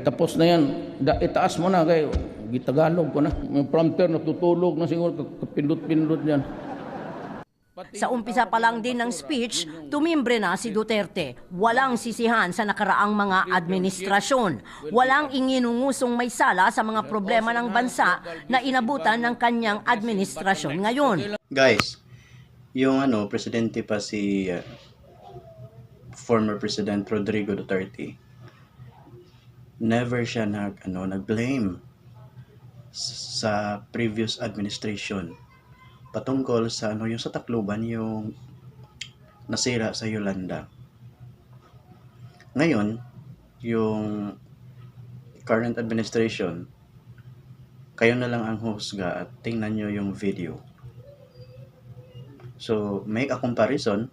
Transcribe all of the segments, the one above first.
Tapos na yan, itaas mo na kayo. Gitagalog ko na. May prompter natutulog na siguro, kapindot-pindot yan. Sa umpisa pa lang din ng speech, tumimbre na si Duterte. Walang sisihan sa nakaraang mga administrasyon. Walang inginungusong may sala sa mga problema ng bansa na inabutan ng kanyang administrasyon ngayon. Guys, yung presidente pa si former President Rodrigo Duterte, never siya nag-blame sa previous administration patungkol sa yung sa Tacloban, yung nasira sa Yolanda. Ngayon, yung current administration, kayo na lang ang husga at tingnan nyo yung video. So, make a comparison.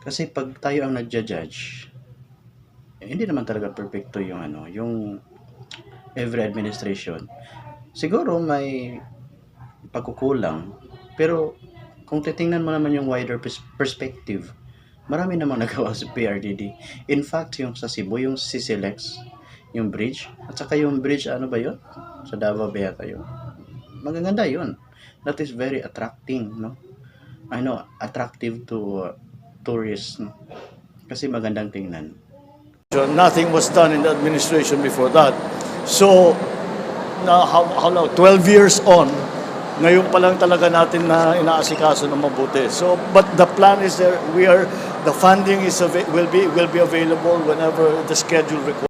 Kasi pag tayo ang nagja-judge, hindi naman talaga perfecto yung yung every administration. Siguro may pagkukulang, pero kung titingnan mo naman yung wider perspective, marami namang nagawa sa PRDD. In fact, yung sa Cebu, yung CCLEX, yung bridge, at saka yung bridge, ba yun? Sa Davao Beata yun. Magaganda yun. That is very attracting, no? Attractive to tourists, no? Kasi magandang tingnan. Nothing was done in the administration before that. So, now, how long? 12 years on, ngayon pa lang talaga natin na inaasikaso ng mabuti. So, but the plan is there. The funding will be available whenever the schedule requires.